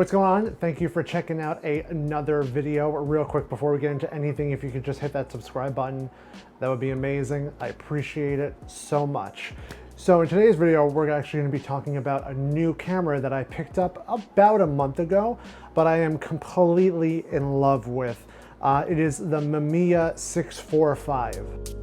what's going on? Thank you for checking out another video. Real quick before we get into anything, if you could just hit that subscribe button, that would be amazing. I appreciate it so much. So in today's video, we're actually going to be talking about a new camera that I picked up about a month ago, but I am completely in love with. It is the Mamiya 645.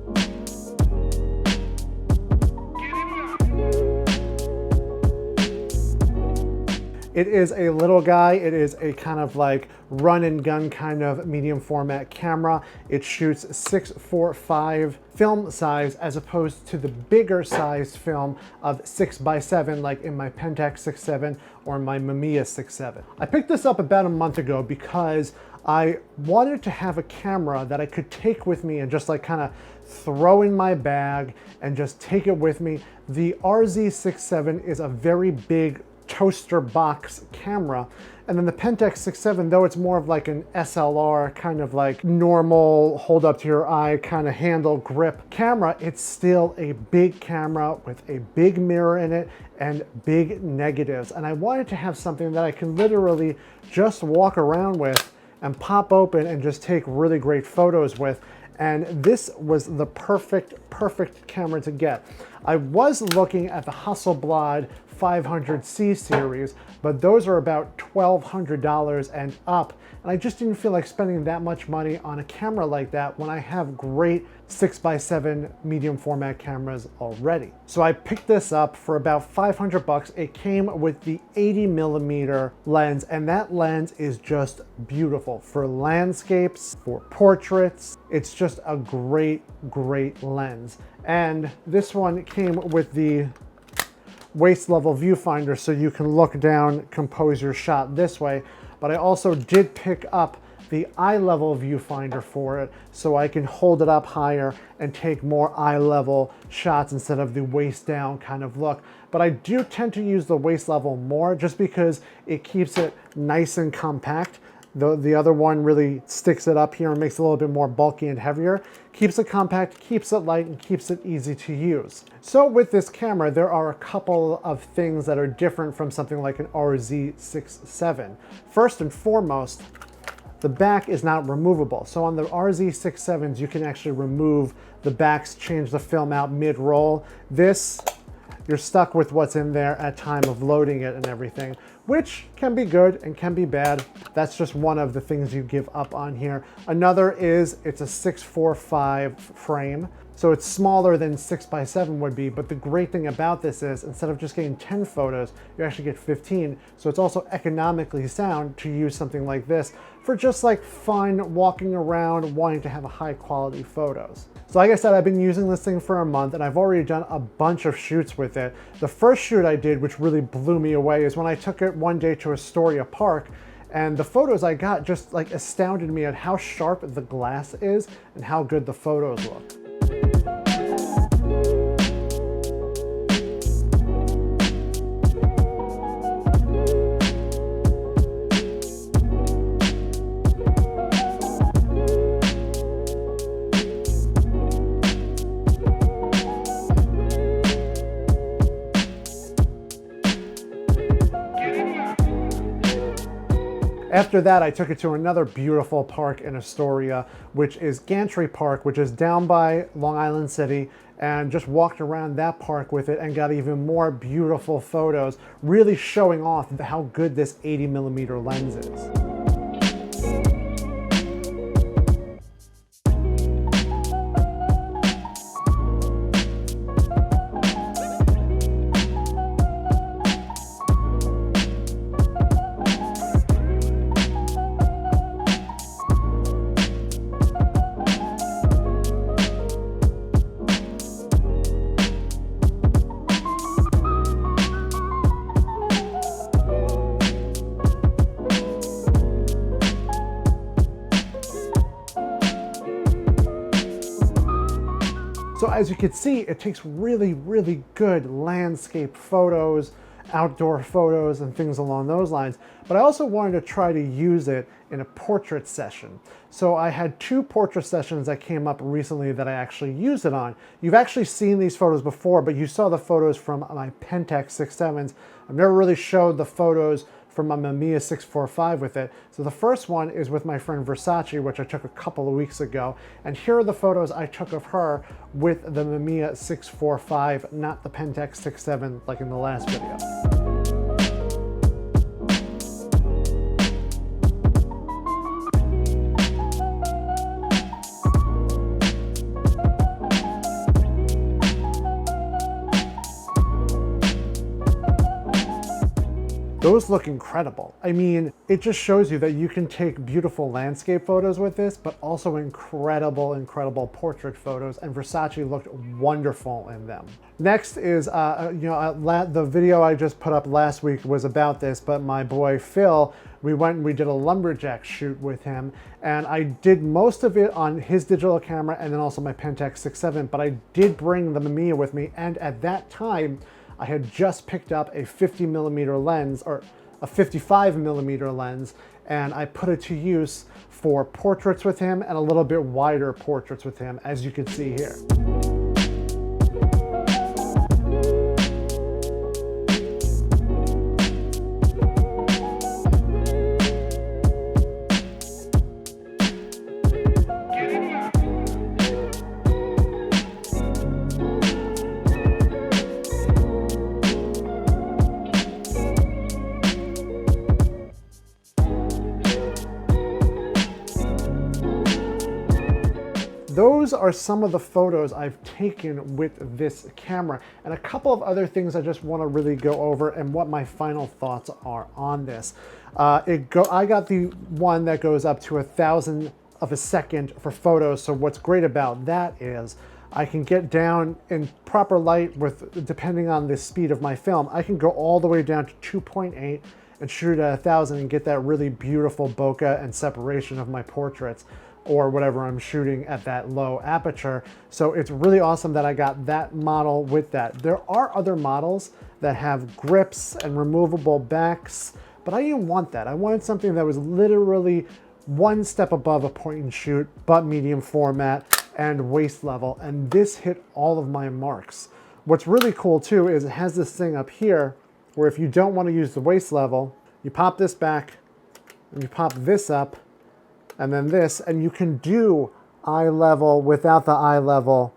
It is a little guy. It is a kind of like run and gun kind of medium format camera. It shoots 6:45 film size as opposed to the bigger size film of 6x7 like in my Pentax 6.7 or my Mamiya 6.7. I picked this up about a month ago because I wanted to have a camera that I could take with me and just like kind of throw in my bag and just take it with me. The RZ6.7 is a very big toaster box camera, and then the Pentax 6.7, though it's more of like an SLR kind of like normal hold up to your eye kind of handle grip camera, it's still a big camera with a big mirror in it and big negatives, and I wanted to have something that I can literally just walk around with and pop open and just take really great photos with. And this was the perfect camera to get. I was looking at the Hasselblad 500C series, but those are about $1,200 and up. And I just didn't feel like spending that much money on a camera like that when I have great 6x7 medium format cameras already. So I picked this up for about 500 bucks. It came with the 80mm lens, and that lens is just beautiful for landscapes, for portraits. It's just a great lens. And this one came with the waist level viewfinder, so you can look down, compose your shot this way. But I also did pick up the eye level viewfinder for it, so I can hold it up higher and take more eye level shots instead of the waist down kind of look. But I do tend to use the waist level more just because it keeps it nice and compact. The other one really sticks it up here and makes it a little bit more bulky and heavier. Keeps it compact, keeps it light, and keeps it easy to use. So with this camera, there are a couple of things that are different from something like an RZ6.7. First and foremost, the back is not removable. So on the RZ6.7s, you can actually remove the backs, change the film out mid-roll. This, you're stuck with what's in there at time of loading it and everything, which can be good and can be bad. That's just one of the things you give up on here. Another is it's a 6.45 frame. So it's smaller than 6x7 would be, but the great thing about this is instead of just getting 10 photos, you actually get 15. So it's also economically sound to use something like this for just like fun, walking around, wanting to have a high quality photos. So like I said, I've been using this thing for a month and I've already done a bunch of shoots with it. The first shoot I did, which really blew me away, is when I took it one day to Astoria Park, and the photos I got just like astounded me at how sharp the glass is and how good the photos look. After that, I took it to another beautiful park in Astoria, which is Gantry Park, which is down by Long Island City, and just walked around that park with it and got even more beautiful photos, really showing off how good this 80mm lens is. So as you can see, it takes really good landscape photos, outdoor photos, and things along those lines. But I also wanted to try to use it in a portrait session. So I had two portrait sessions that came up recently that I actually used it on. You've actually seen these photos before, but you saw the photos from my Pentax 6.7s. I've never really showed the photos from my Mamiya 645 with it. So the first one is with my friend Versace, which I took a couple of weeks ago. And here are the photos I took of her with the Mamiya 645, not the Pentax 6.7 like in the last video. Those look incredible. I mean, it just shows you that you can take beautiful landscape photos with this, but also incredible, incredible portrait photos, and Versace looked wonderful in them. Next is, the video I just put up last week was about this, but my boy Phil, we went and we did a lumberjack shoot with him, and I did most of it on his digital camera and then also my Pentax 6.7, but I did bring the Mamiya with me, and at that time, I had just picked up a 50mm lens, or a 55mm lens, and I put it to use for portraits with him and a little bit wider portraits with him, as you can see here. Those are some of the photos I've taken with this camera, and a couple of other things I just want to really go over and what my final thoughts are on this. I got the one that goes up to 1,000 of a second for photos, so what's great about that is I can get down in proper light with, depending on the speed of my film, I can go all the way down to 2.8 and shoot at 1,000 and get that really beautiful bokeh and separation of my portraits, or whatever I'm shooting at that low aperture. So it's really awesome that I got that model with that. There are other models that have grips and removable backs, but I didn't want that. I wanted something that was literally one step above a point and shoot, but medium format and waist level, and this hit all of my marks. What's really cool too is it has this thing up here where if you don't want to use the waist level, you pop this back and you pop this up, and then this, and you can do eye level without the eye level.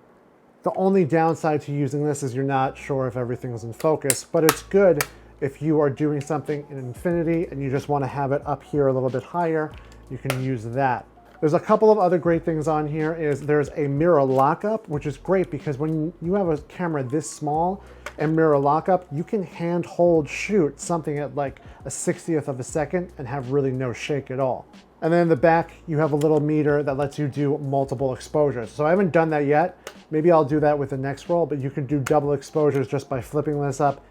The only downside to using this is you're not sure if everything's in focus, but it's good if you are doing something in infinity and you just want to have it up here a little bit higher, you can use that. There's a couple of other great things on here. There's a mirror lockup, which is great because when you have a camera this small and mirror lockup, you can hand hold shoot something at like a 60th of a second and have really no shake at all. And then in the back, you have a little meter that lets you do multiple exposures. So I haven't done that yet. Maybe I'll do that with the next roll, but you can do double exposures just by flipping this up,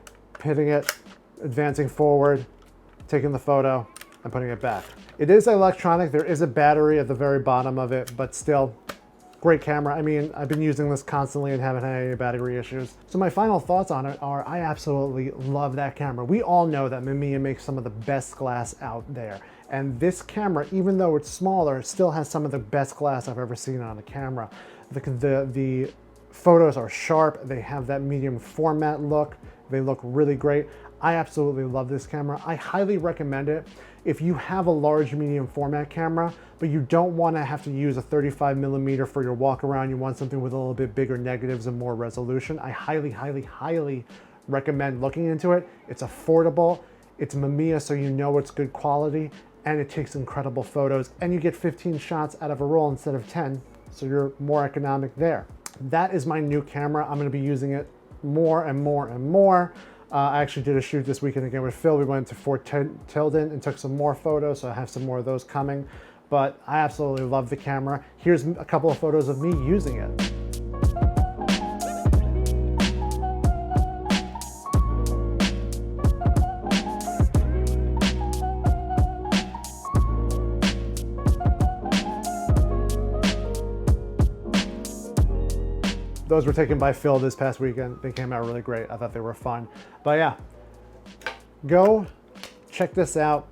hitting it, advancing forward, taking the photo, and putting it back. It is electronic. There is a battery at the very bottom of it, but still, great camera. I mean, I've been using this constantly and haven't had any battery issues. So my final thoughts on it are I absolutely love that camera. We all know that Mamiya makes some of the best glass out there. And this camera, even though it's smaller, still has some of the best glass I've ever seen on a camera. The photos are sharp. They have that medium format look. They look really great. I absolutely love this camera. I highly recommend it. If you have a large medium format camera, but you don't want to have to use a 35mm for your walk around, you want something with a little bit bigger negatives and more resolution, I highly, highly, highly recommend looking into it. It's affordable. It's Mamiya, so you know it's good quality, and it takes incredible photos, and you get 15 shots out of a roll instead of 10, so you're more economic there. That is my new camera. I'm going to be using it more and more and more. I actually did a shoot this weekend again with Phil. We went to Fort Tilden and took some more photos, so I have some more of those coming. But I absolutely love the camera. Here's a couple of photos of me using it. Those were taken by Phil this past weekend. They came out really great. I thought they were fun. But yeah, go check this out.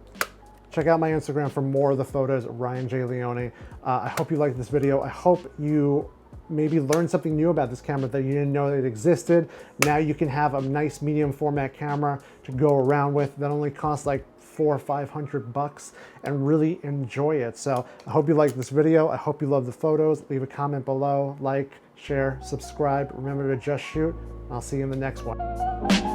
Check out my Instagram for more of the photos, Ryan J. Leone. I hope you liked this video. I hope you maybe learn something new about this camera that you didn't know it existed. Now you can have a nice medium format camera to go around with that only costs like $400 or $500 and really enjoy it. So I hope you liked this video. I hope you love the photos. Leave a comment below, like, share, subscribe. Remember to just shoot. I'll see you in the next one.